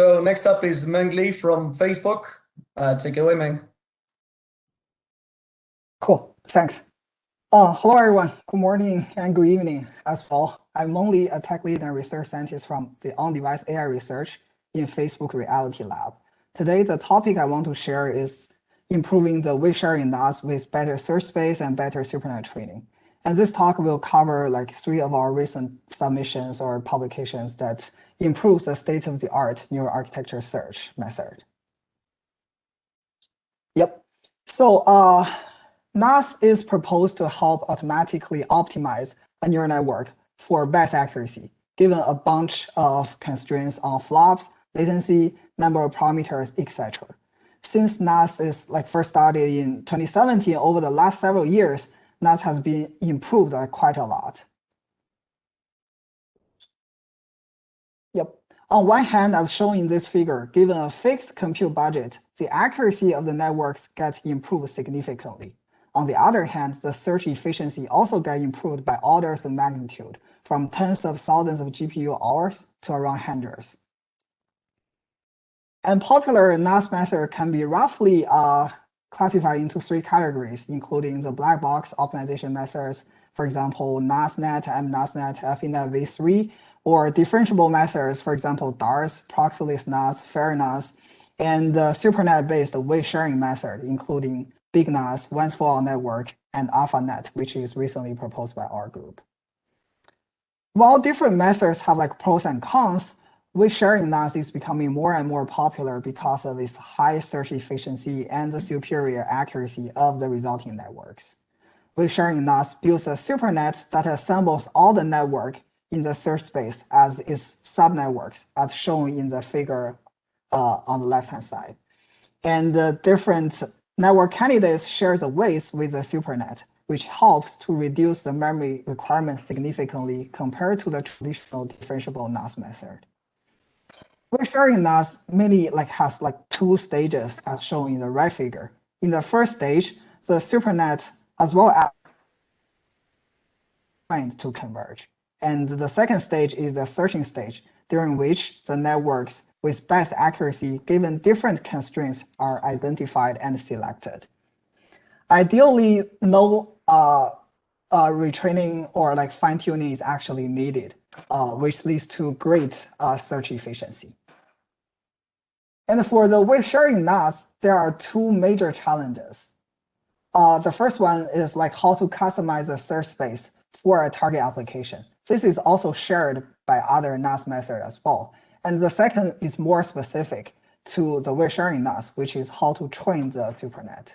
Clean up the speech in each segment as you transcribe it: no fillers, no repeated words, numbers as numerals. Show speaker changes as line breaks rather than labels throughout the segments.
So next up is Meng Li from Facebook. Take it away, Meng.
Cool, thanks. Hello, everyone. Good morning and good evening as well. I'm Meng Li, a tech lead and research scientist from the on-device AI research in Facebook Reality Lab. Today, the topic I want to share is improving the weight sharing NAS with better search space and better SuperNet training. And this talk will cover like 3 of our recent submissions or publications that improve the state-of-the-art neural architecture search method. Yep. So NAS is proposed to help automatically optimize a neural network for best accuracy, given a bunch of constraints on flops, latency, number of parameters, etc. Since NAS is like first started in 2017, over the last several years, NAS has been improved quite a lot. Yep. On one hand, as shown in this figure, given a fixed compute budget, the accuracy of the networks gets improved significantly. On the other hand, the search efficiency also gets improved by orders of magnitude, from tens of thousands of GPU hours to around hundreds. And popular NAS method can be roughly classified into 3 categories, including the black box optimization methods, for example, NASNet, MNASNet, FENet v3, or differentiable methods, for example, DARS, proxyless NAS, FairNAS, and the SuperNet-based weight sharing method, including BigNAS, once-for-all network, and AlphaNet, which is recently proposed by our group. While different methods have like pros and cons, weight sharing NAS is becoming more and more popular because of its high search efficiency and the superior accuracy of the resulting networks. Weight sharing NAS builds a supernet that assembles all the network in the search space as its subnetworks, as shown in the figure on the left-hand side. And the different network candidates share the weights with the supernet, which helps to reduce the memory requirements significantly compared to the traditional differentiable NAS method. Weight sharing NAS mainly has 2 stages as shown in the right figure. In the first stage, the supernet as well as trying to converge. And the second stage is the searching stage, during which the networks with best accuracy given different constraints are identified and selected. Ideally, no retraining or fine-tuning is actually needed, which leads to great search efficiency. And for the weight sharing NAS, there are 2 major challenges. The first one is how to customize the search space for a target application. This is also shared by other NAS methods as well. And the second is more specific to the weight sharing NAS, which is how to train the supernet.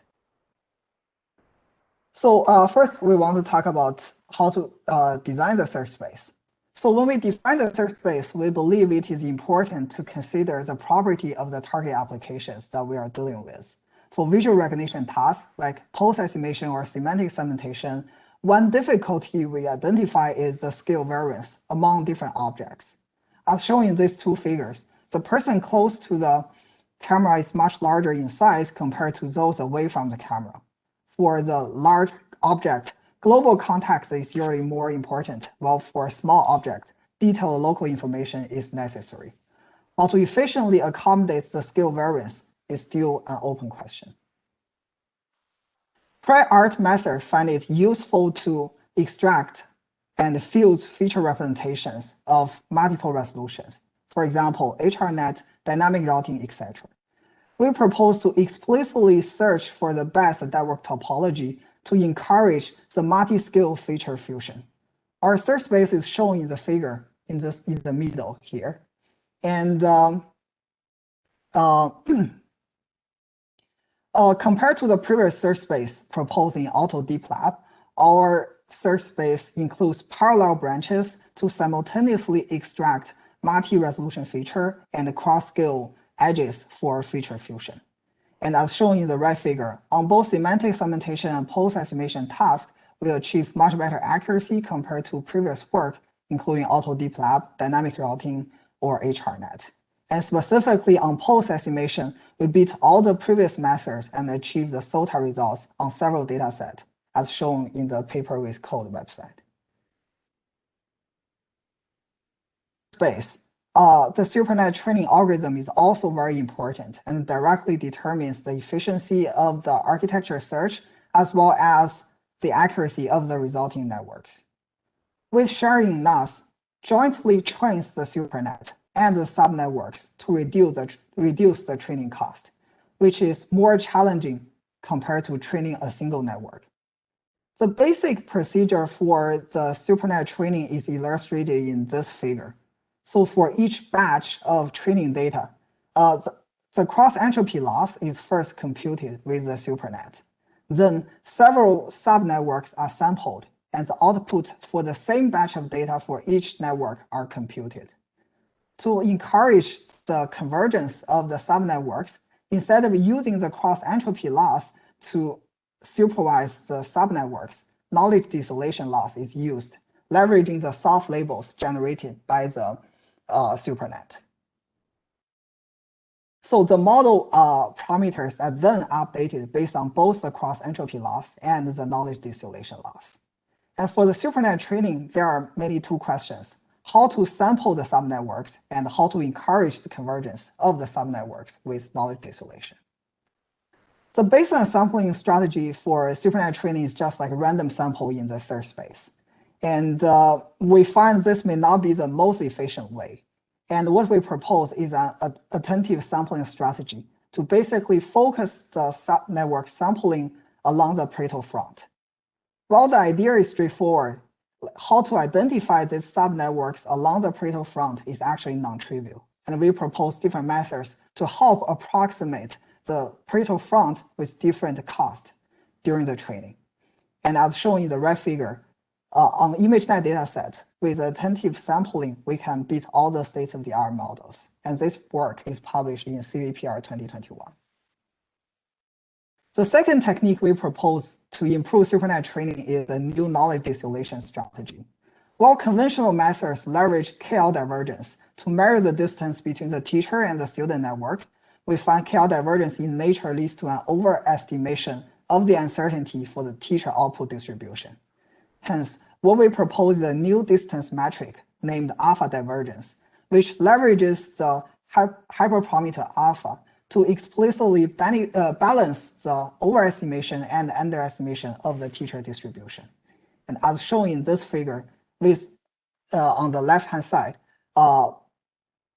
So first, we want to talk about how to design the search space. So when we define the search space, we believe it is important to consider the property of the target applications that we are dealing with. For visual recognition tasks like pose estimation or semantic segmentation, one difficulty we identify is the scale variance among different objects. As shown in these 2 figures, the person close to the camera is much larger in size compared to those away from the camera. For the large object, global context is usually more important, while for a small object, detailed local information is necessary. How to efficiently accommodate the scale variance is still an open question. Prior art methods find it useful to extract and fuse feature representations of multiple resolutions. For example, HRNet, dynamic routing, etc. We propose to explicitly search for the best network topology to encourage the multi-scale feature fusion. Our search space is shown in the figure in the middle here. And compared to the previous search space proposed in Auto Deep Lab, our search space includes parallel branches to simultaneously extract multi-resolution feature and cross-scale edges for feature fusion. And as shown in the right figure, on both semantic segmentation and pose estimation tasks, we achieve much better accuracy compared to previous work, including Auto Deep Lab, dynamic routing, or HRNet. And specifically on pose estimation, we beat all the previous methods and achieved the SOTA results on several datasets, as shown in the paper with code website. Space the SuperNet training algorithm is also very important and directly determines the efficiency of the architecture search as well as the accuracy of the resulting networks. With sharing NAS, jointly trains the SuperNet and the subnetworks to reduce the training cost, which is more challenging compared to training a single network. The basic procedure for the SuperNet training is illustrated in this figure. So for each batch of training data, the cross-entropy loss is first computed with the SuperNet. Then several subnetworks are sampled, and the output for the same batch of data for each network are computed. To encourage the convergence of the subnetworks, instead of using the cross-entropy loss to supervise the subnetworks, knowledge dissolution loss is used, leveraging the soft labels generated by the SuperNet. So the model parameters are then updated based on both the cross-entropy loss and the knowledge dissolution loss. And for the SuperNet training, there are mainly two questions: how to sample the subnetworks and how to encourage the convergence of the subnetworks with knowledge dissolution. The baseline sampling strategy for SuperNet training is just like random sample in the search space. And we find this may not be the most efficient way. And what we propose is an attentive sampling strategy to basically focus the subnetwork sampling along the Pareto front. While the idea is straightforward, how to identify these subnetworks along the Pareto front is actually non-trivial. And we propose different methods to help approximate the Pareto front with different cost during the training. And as shown in the right figure, on ImageNet dataset, with attentive sampling, we can beat all the state-of-the-art models. And this work is published in CVPR 2021. The second technique we propose to improve SuperNet training is the new knowledge dissolution strategy. While conventional methods leverage KL divergence to measure the distance between the teacher and the student network, we find KL divergence in nature leads to an overestimation of the uncertainty for the teacher output distribution. Hence, what we propose is a new distance metric named alpha divergence, which leverages the hyperparameter alpha to explicitly balance the overestimation and underestimation of the teacher distribution. And as shown in this figure, with on the left-hand side,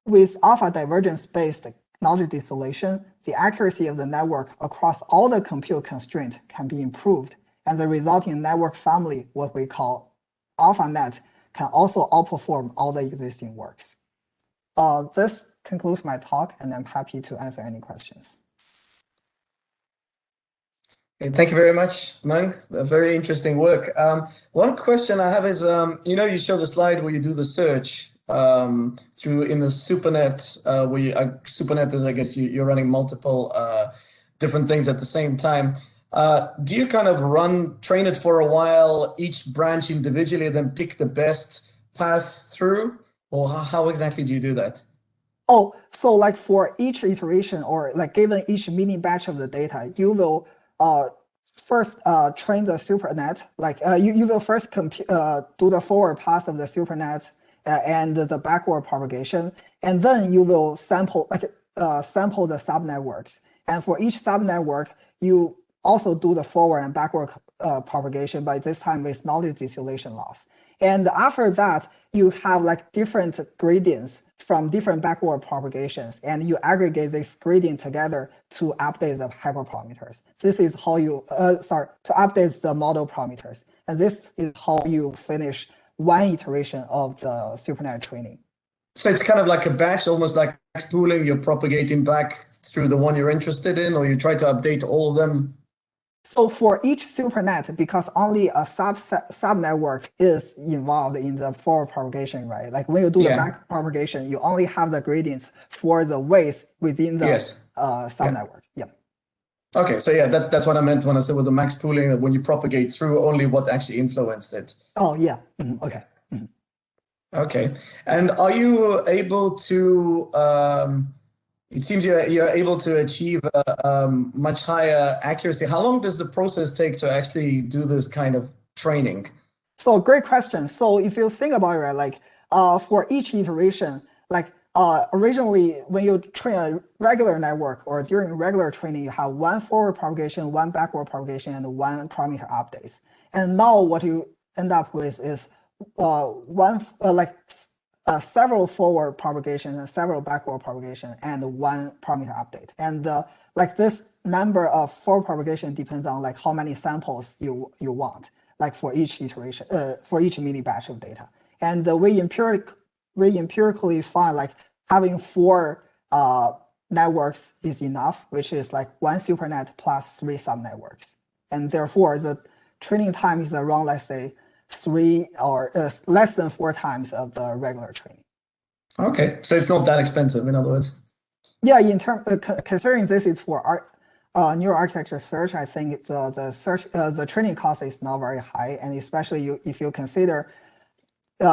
with alpha divergence-based knowledge dissolution, the accuracy of the network across all the compute constraints can be improved, and the resulting network family, what we call AlphaNet, can also outperform all the existing works. This concludes my talk, and I'm happy to answer any questions.
Thank you very much, Meng. Very interesting work. One question I have is, you show the slide where you do the search through in the SuperNet, SuperNet is, I guess, you're running multiple different things at the same time. Do you kind of train it for a while, each branch individually, then pick the best path through? Or how exactly do you do that?
Oh, so like for each iteration or like given each mini batch of the data, you will first train the SuperNet, like you will first do the forward pass of the SuperNet and the backward propagation, and then you will sample sample the subnetworks. And for each subnetwork, you also do the forward and backward propagation, by this time with knowledge dissolution loss. And after that, you have like different gradients from different backward propagations, and you aggregate this gradient together to update the hyperparameters. This is how you, to update the model parameters. And this is how you finish one iteration of the SuperNet training.
So it's kind of like a batch, almost like pooling, you're propagating back through the one you're interested in, or you try to update all of them?
So for each SuperNet, because only a subnetwork is involved in the forward propagation, right? Like when you do the back propagation, you only have the gradients for the weights within the subnetwork. Yeah.
Okay, so that's what I meant when I said with the max pooling, when you propagate through only what actually influenced it.
Oh, yeah. Mm-hmm. Okay. Mm-hmm.
Okay, and are you able to, it seems you're able to achieve a much higher accuracy. How long does the process take to actually do this kind of training?
So great question. So if you think about it, right, like for each iteration, like originally, when you train a regular network or during regular training, you have one forward propagation, one backward propagation, and one parameter updates. And now what you end up with is several forward propagation and several backward propagation and one parameter update. And like this number of forward propagation depends on like how many samples you want, like for each iteration, for each mini batch of data. And we empirically find like having 4 networks is enough, which is like 1 supernet plus 3 subnetworks. And therefore, the training time is around, let's say, 3 or less than 4 times of the regular training.
Okay, so it's not that expensive, in other words.
Yeah, in terms considering this is for neural architecture search, I think the training cost is not very high, and especially if you consider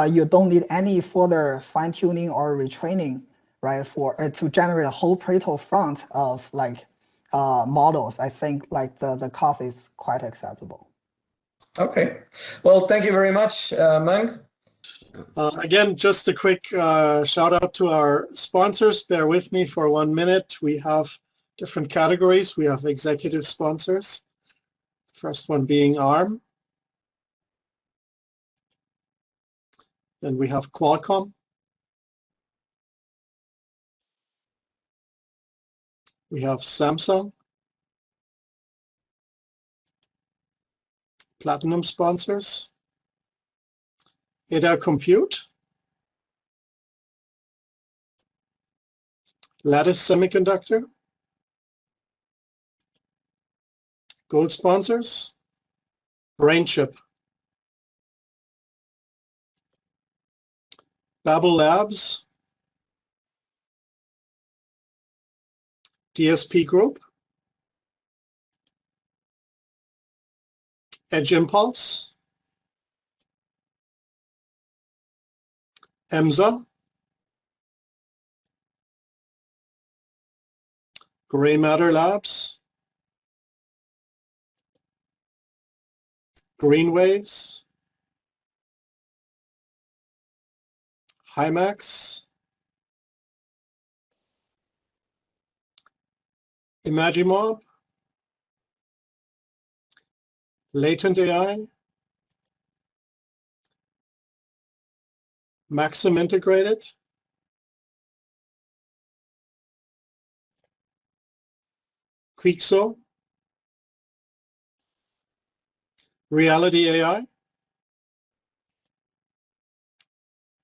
you don't need any further fine tuning or retraining, right? For to generate a whole Pareto front of like models, I think like the cost is quite acceptable.
Okay, well, thank you very much, Mang.
Again, just a quick shout out to our sponsors. Bear with me for 1 minute. We have different categories. We have executive sponsors. First one being ARM. Then we have Qualcomm. We have Samsung. Platinum sponsors. Ada Compute. Lattice Semiconductor. Gold sponsors. BrainChip. Babel Labs. DSP Group. Edge Impulse. EMSA. Gray Matter Labs. Greenwaves. Himax. Imagimob. Latent AI. Maxim Integrated. Quixo. Reality AI.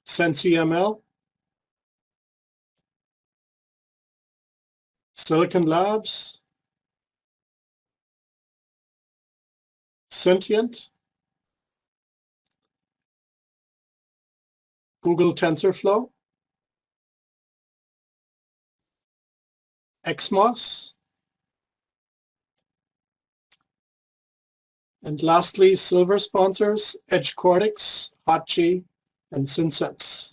SensiML. Silicon Labs. Sentient. Google TensorFlow. XMOS. And lastly, silver sponsors, Edge Cortex, Hotchi, and Synsense.